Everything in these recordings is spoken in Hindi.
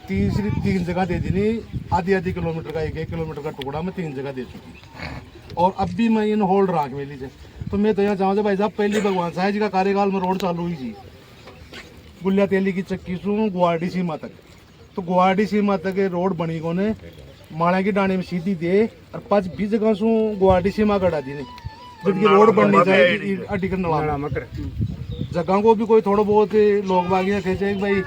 तीन जगह दे दी नहीं, आधी किलोमीटर का 1 किलोमीटर का टुकड़ा मैं 3 जगह दे चुकी। और अब भी मैं इन होल्ड रहा के लीजिए। तो मैं तो यहाँ चाहूँ भाई साहब, पहली भगवान साहब जी का कार्यकाल में रोड चालू हुई जी, गुलिया तेली की चक्की से गुवाहाटी सीमा तक। तो गुवाहाटी सीमा तक रोड बनी को ने माड़ा की डाणी में सीधी दे और 5-20 जगह से गुवाहाटी सीमा कटा दी नहीं, जबकि रोड बननी चाहिए अटिकन जगह को भी कोई थोड़ा बहुत लोग बागियाँ खेचे भाई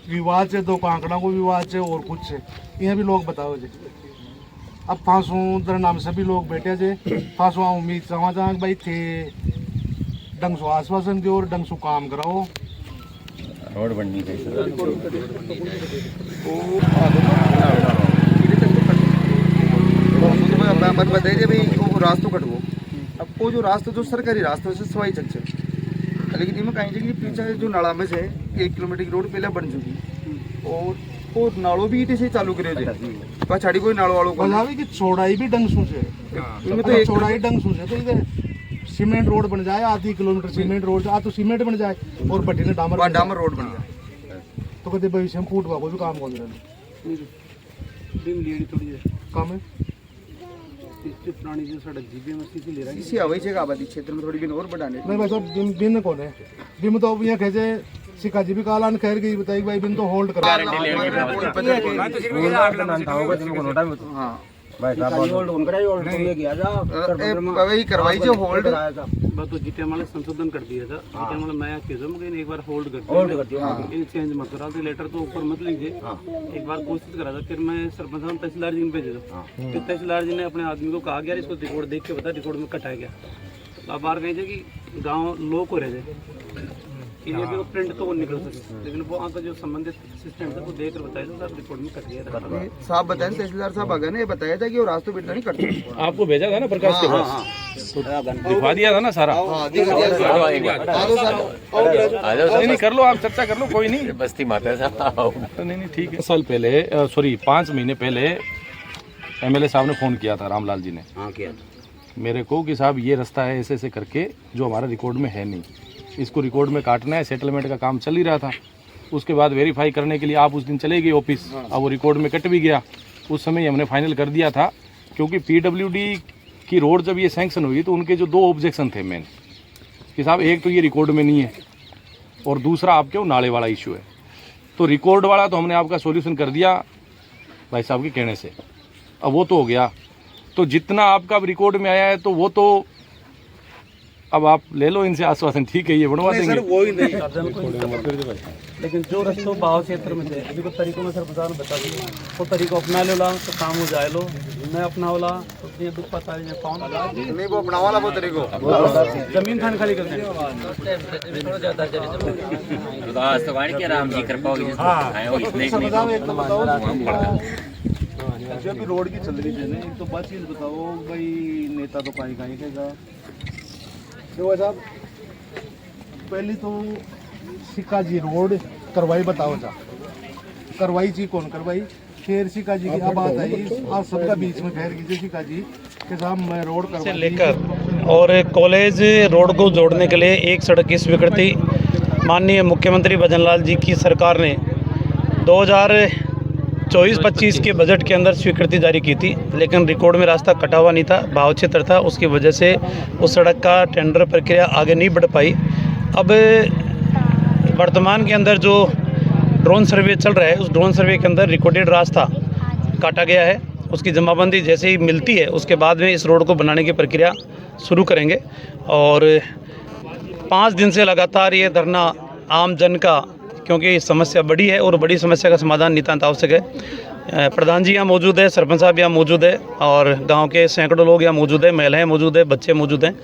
विवाद से, दो कांकड़ा को विवाद से और कुछ से यहाँ भी लोग बताओ जी। अब फांसू दर नाम सभी लोग बैठे जे फांसू उम्मीद चाह भाई थे डंग सो आश्वासन दो और डंग सो काम कराओ, रोड बननी चाहिए। मत बताइए भाई वो रास्तों कटवो। अब वो जो रास्ता जो सरकारी रास्ता है सवाई चल चल, लेकिन इनमें कहीं जगह पीछे जो नाला में से 1 किलोमीटर की रोड पहले बन चुकी और वो नालों भी इटे से चालू करे पछाड़ी कोई नालों वालों को की चौड़ाई भी डंग सूझे, इनमें तो चौड़ाई डंग सूझे। तो इधर सीमेंट रोड बन जाए, आधी किलोमीटर सीमेंट रोड तो सीमेंट बन जाए और बटी ने डामर रोड बन जाए। तो कहते भविष्य में फूट कोई भी काम हो रहा काम है पुरानी जो सड़क जीबी में सीसी ले रहा है इसी आवाज का आबादी क्षेत्र में थोड़ी बिन और बढ़ाने नहीं भाई साहब बिन कौन है बिन तो यहाँ कैसे सिक्का जी भी कालान खैर गई बताई भाई बिन तो होल्ड करा वही करवाई जो होल्ड बस तो जीते हमारे संशोधन कर दिया था। जीते हमारे मैं केसम के एक बार होल्ड कर दिया, इन चेंज मत करा तो लेटर तो ऊपर मत लीजिए। एक बार कोशिश करा था, फिर मैं सरपंच साहब तहसीलदार जी ने भेजा था, फिर तहसीलदार जी ने अपने आदमी को कहा गया इसको रिकॉर्ड देख के बता, रिकॉर्ड में कटाया गया। अब बार कहीं कि गाँव लोग को रह जाए ये भी वो प्रिंट तो वो निकल सके, लेकिन वो वहाँ का जो संबंधित असिस्टेंट है वो देख कर बताया था सर रिकॉर्ड में कट गया था। साहब बताएं तहसीलदार साहब अगर ने बताया था कि वो रास्ते बिल्कुल नहीं कटते। आपको भेजा था ना प्रकाश के पास, दिखा दिया था ना सारा। नहीं कर लो आप चर्चा कर लो, कोई नहीं बस्ती माता साहब। नहीं ठीक है। साल पहले 5 महीने पहले MLA साहब ने फ़ोन किया था, रामलाल जी ने किया मेरे को कि साहब ये रास्ता है ऐसे ऐसे करके जो हमारा रिकॉर्ड में है नहीं, इसको रिकॉर्ड में काटना है। सेटलमेंट का काम चल ही रहा था। उसके बाद वेरीफाई करने के लिए आप उस दिन चले गए ऑफिस, अब वो रिकॉर्ड में कट भी गया। उस समय हमने फाइनल कर दिया था, क्योंकि PWD की रोड जब ये सैंक्शन हुई तो उनके जो 2 ऑब्जेक्शन थे मेन कि साहब एक तो ये रिकॉर्ड में नहीं है और दूसरा आपके वो नाले वाला इशू है। तो रिकॉर्ड वाला तो हमने आपका सॉल्यूशन कर दिया भाई साहब के कहने से, अब वो तो हो गया। तो जितना आपका रिकॉर्ड में आया है तो वो तो अब आप ले लो इनसे आश्वासन, ठीक है ये बनवा देंगे। वो ही नहीं लेकिन जो रस्तों भाव क्षेत्र में थे अभी को तरीकों में सर बाजार में बता दिए, वो तरीको अपना लो ला तो काम हो जाए लो, मैं अपना वाला तो ये दुख पता है कौन नहीं वो अपना वाला वो तरीको जमीन खान खाली करते हैं। जब भी रोड की चल रही थी ना, एक तो बस चीज बताओ भाई नेता तो कहीं कहीं के साहब पहली तो सिक्का जी रोड करवाई बताओ जा करवाई जी कौन करवाई, फिर सिक्का जी की अब बात आई आप सबका बीच में ठहर कीजिए सिक्का जी के साहब मैं रोड करवा लेकर और कॉलेज रोड को जोड़ने के लिए एक सड़क की स्वीकृति माननीय मुख्यमंत्री भजनलाल जी की सरकार ने 2024-25 के बजट के अंदर स्वीकृति जारी की थी, लेकिन रिकॉर्ड में रास्ता कटा हुआ नहीं था, भाव क्षेत्र था, उसकी वजह से उस सड़क का टेंडर प्रक्रिया आगे नहीं बढ़ पाई। अब वर्तमान के अंदर जो ड्रोन सर्वे चल रहा है, उस ड्रोन सर्वे के अंदर रिकॉर्डेड रास्ता काटा गया है। उसकी जमाबंदी जैसे ही मिलती है उसके बाद में इस रोड को बनाने की प्रक्रिया शुरू करेंगे। और 5 दिन से लगातार ये धरना आम जन का, क्योंकि समस्या बड़ी है और बड़ी समस्या का समाधान नितांत आवश्यक है। प्रधान जी यहाँ मौजूद है, सरपंच साहब यहाँ मौजूद है और गांव के सैकड़ों लोग यहाँ मौजूद हैं, महिलाएं मौजूद है, बच्चे मौजूद हैं।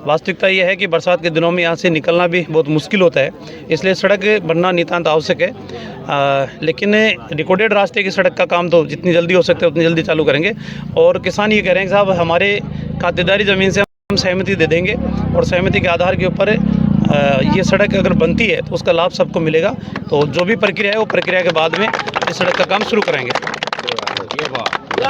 वास्तविकता ये है कि बरसात के दिनों में यहाँ से निकलना भी बहुत मुश्किल होता है, इसलिए सड़क बनना नितांत आवश्यक है। लेकिन रिकॉर्डेड रास्ते की सड़क का काम तो जितनी जल्दी हो सकता है उतनी जल्दी चालू करेंगे। और किसान ये कह रहे हैं कि साहब हमारे खातेदारी ज़मीन से हम सहमति दे देंगे और सहमति के आधार के ऊपर ये सड़क अगर बनती है तो उसका लाभ सबको मिलेगा। तो जो भी प्रक्रिया है वो प्रक्रिया के बाद में इस सड़क का काम शुरू करेंगे।